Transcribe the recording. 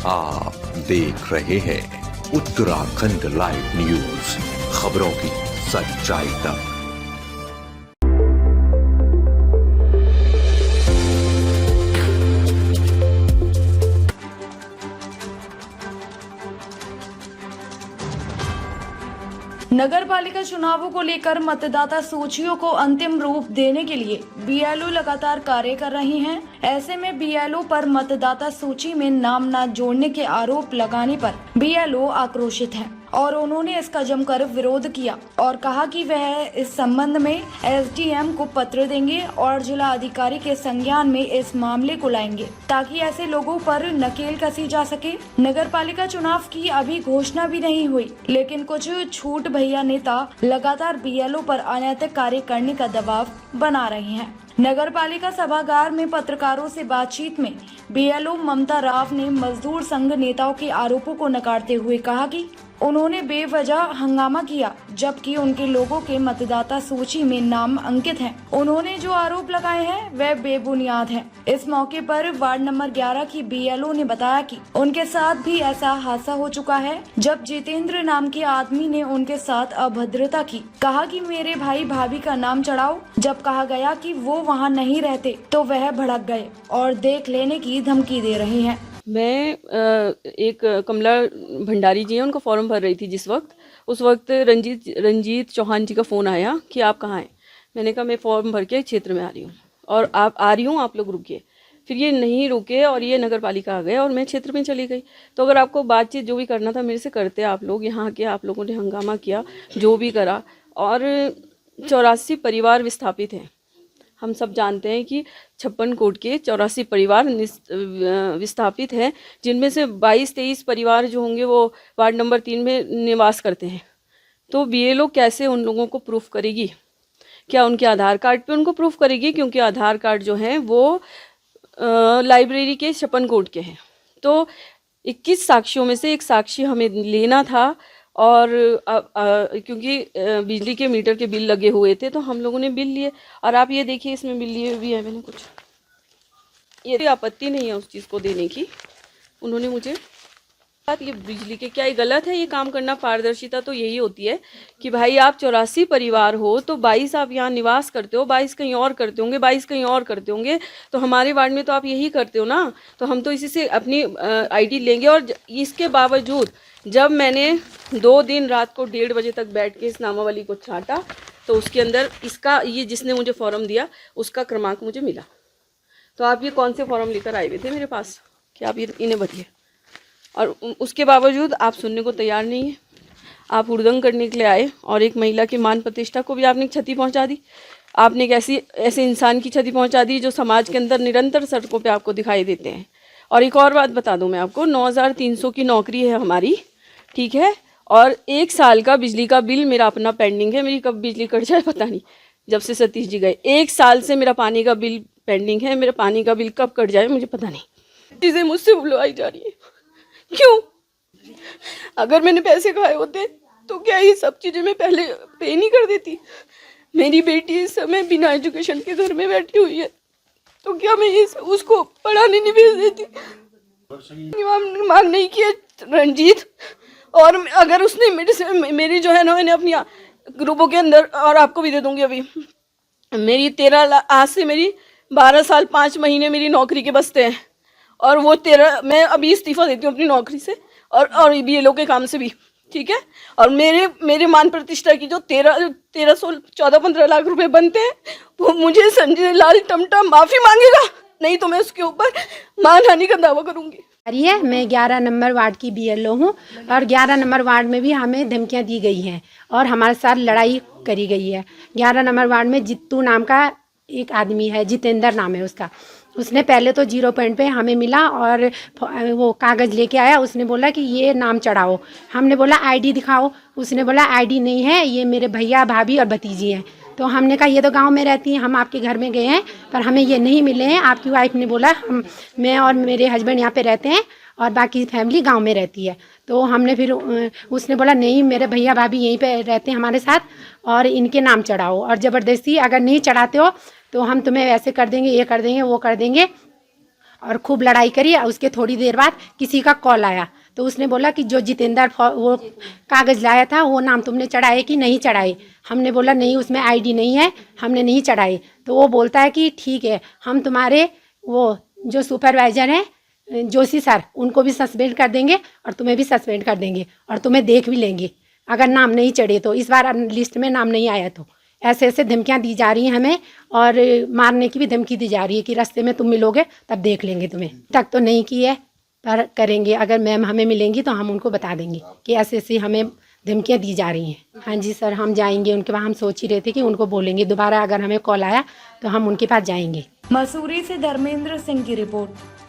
आप देख रहे हैं उत्तराखंड लाइव न्यूज, खबरों की सच्चाई तक। नगर पालिका चुनावों को लेकर मतदाता सूचियों को अंतिम रूप देने के लिए बीएलओ लगातार कार्य कर रही हैं। ऐसे में बीएलओ पर मतदाता सूची में नाम न जोड़ने के आरोप लगाने पर बीएलओ आक्रोशित हैं और उन्होंने इसका जमकर विरोध किया और कहा कि वह इस संबंध में एसडीएम को पत्र देंगे और जिला अधिकारी के संज्ञान में इस मामले को लाएंगे ताकि ऐसे लोगों पर नकेल कसी जा सके। नगर पालिका चुनाव की अभी घोषणा भी नहीं हुई, लेकिन कुछ छूट भैया नेता लगातार बीएलओ पर अनैतिक कार्य करने का दबाव बना रहे हैं। नगर पालिका सभागार में पत्रकारों से बातचीत में बीएलओ ममता राव ने मजदूर संघ नेताओं के आरोपों को नकारते हुए कहा कि उन्होंने बेवजह हंगामा किया, जबकि उनके लोगों के मतदाता सूची में नाम अंकित हैं। उन्होंने जो आरोप लगाए हैं वह बेबुनियाद हैं। इस मौके पर वार्ड नंबर 11 की बीएलओ ने बताया कि उनके साथ भी ऐसा हादसा हो चुका है, जब जितेंद्र नाम के आदमी ने उनके साथ अभद्रता की। कहा कि मेरे भाई भाभी का नाम चढ़ाओ। जब कहा गया कि वो वहाँ नहीं रहते तो वह भड़क गए और देख लेने की धमकी दे रहे हैं। मैं एक कमला भंडारी जी हैं, उनका फॉर्म भर रही थी उस वक्त रंजीत चौहान जी का फ़ोन आया कि आप कहाँ हैं। मैंने कहा मैं फॉर्म भर के क्षेत्र में आ रही हूँ और आप आ रही हूँ, आप लोग रुकिए। फिर ये नहीं रुके और ये नगर पालिका आ गए और मैं क्षेत्र में चली गई। तो अगर आपको बातचीत जो भी करना था मेरे से करते आप लोग, यहाँ के आप लोगों ने हंगामा किया, जो भी करा। और 84 परिवार विस्थापित हैं। हम सब जानते हैं कि 56 कोट के 84 परिवार विस्थापित हैं, जिनमें से 22-23 परिवार जो होंगे वो वार्ड नंबर 3 में निवास करते हैं। तो बीएलओ कैसे उन लोगों को प्रूफ करेगी? क्या उनके आधार कार्ड पे उनको प्रूफ करेगी? क्योंकि आधार कार्ड जो हैं वो लाइब्रेरी के 56 कोट के हैं। तो 21 साक्षियों में से एक साक्षी हमें लेना था और क्योंकि बिजली के मीटर के बिल लगे हुए थे तो हम लोगों ने बिल लिए। और आप ये देखिए इसमें बिल लिए भी है मैंने कुछ, ये आपत्ति नहीं है उस चीज़ को देने की। उन्होंने मुझे ये बिजली के क्या ये गलत है ये काम करना? पारदर्शिता तो यही होती है कि भाई आप 84 परिवार हो तो 22 आप यहाँ निवास करते हो, 22 कहीं और करते होंगे, 22 कहीं और करते होंगे। तो हमारे वार्ड में तो आप यही करते हो ना, तो हम तो इसी से अपनी आईडी लेंगे। और इसके बावजूद जब मैंने 2 दिन रात को 1:30 बजे तक बैठ के इस नामावली को छांटा तो उसके अंदर इसका ये जिसने मुझे फॉर्म दिया उसका क्रमांक मुझे मिला। तो आप ये कौन से फॉर्म लेकर आए हुए थे मेरे पास कि आप ये इन्हें बताइए? और उसके बावजूद आप सुनने को तैयार नहीं है। आप हुड़दंग करने के लिए आए और एक महिला की मान प्रतिष्ठा को भी आपने क्षति पहुंचा दी। आपने एक ऐसे इंसान की क्षति पहुंचा दी जो समाज के अंदर निरंतर सड़कों पे आपको दिखाई देते हैं। और एक और बात बता दूं मैं आपको, 9300 की नौकरी है हमारी, ठीक है। और 1 साल का बिजली का बिल मेरा अपना पेंडिंग है। मेरी कब बिजली कट जाए पता नहीं, जब से सतीश जी गए 1 साल से मेरा पानी का बिल पेंडिंग है। मेरा पानी का बिल कब कट जाए मुझे पता नहीं। चीज़ें मुझसे बुलवाई जा रही है, क्यों? अगर मैंने पैसे खाए होते तो क्या ये सब चीज़ें मैं पहले पे नहीं कर देती? मेरी बेटी इस समय बिना एजुकेशन के घर में बैठी हुई है, तो क्या मैं उसको पढ़ाने नहीं भेज देती? मांग नहीं किया रंजीत। और अगर उसने मेरी जो है ना, मैंने अपनी ग्रुपों के अंदर, और आपको भी दे दूंगी अभी, मेरी 13 आज से मेरी 12 साल 5 महीने मेरी नौकरी के बसते हैं। और वो 13 मैं अभी इस्तीफा देती हूँ अपनी नौकरी से और बीएलओ के काम से भी, ठीक है। और मेरे मान प्रतिष्ठा की जो 13-14-15 लाख रुपए बनते हैं वो मुझे संजय लाल टमटा माफ़ी मांगेगा, नहीं तो मैं उसके ऊपर मानहानि का दावा करूँगी। मैं 11 नंबर वार्ड की बीएलओ हूँ और 11 नंबर वार्ड में भी हमें धमकियाँ दी गई हैं और हमारे साथ लड़ाई करी गई है। 11 नंबर वार्ड में जित्तू नाम का एक आदमी है, जितेंद्र नाम है उसका। उसने पहले तो 0 पॉइंट पे हमें मिला और वो कागज़ लेके आया। उसने बोला कि ये नाम चढ़ाओ। हमने बोला आईडी दिखाओ। उसने बोला आईडी नहीं है, ये मेरे भैया भाभी और भतीजी हैं। तो हमने कहा ये तो गांव में रहती हैं, हम आपके घर में गए हैं पर हमें ये नहीं मिले हैं। आपकी वाइफ ने बोला मैं और मेरे हस्बैंड यहाँ पे रहते हैं और बाकी फैमिली गांव में रहती है। तो हमने फिर उसने बोला नहीं, मेरे भैया भाभी यहीं पे रहते हैं हमारे साथ और इनके नाम चढ़ाओ। और ज़बरदस्ती अगर नहीं चढ़ाते हो तो हम तुम्हें ऐसे कर देंगे, ये कर देंगे, वो कर देंगे। और खूब लड़ाई करी। और उसके थोड़ी देर बाद किसी का कॉल आया तो उसने बोला कि जो जितेंद्र वो कागज़ लाया था वो नाम तुमने चढ़ाए कि नहीं चढ़ाए। हमने बोला नहीं, उसमें आईडी नहीं है, हमने नहीं चढ़ाए। तो वो बोलता है कि ठीक है, हम तुम्हारे वो जो सुपरवाइज़र हैं जोशी सर, उनको भी सस्पेंड कर देंगे और तुम्हें भी सस्पेंड कर देंगे और तुम्हें देख भी लेंगे अगर नाम नहीं चढ़े तो, इस बार लिस्ट में नाम नहीं आया तो। ऐसे ऐसे धमकियाँ दी जा रही हैं हमें और मारने की भी धमकी दी जा रही है कि रास्ते में तुम मिलोगे तब देख लेंगे तुम्हें। तक तो नहीं की है पर करेंगे, अगर मैम हमें मिलेंगी तो हम उनको बता देंगे कि ऐसे ऐसे हमें धमकियाँ दी जा रही हैं। हाँ जी सर, हम जाएंगे उनके पास। हम सोच ही रहे थे कि उनको बोलेंगे दोबारा, अगर हमें कॉल आया तो हम उनके पास जाएंगे। मसूरी से धर्मेंद्र सिंह की रिपोर्ट।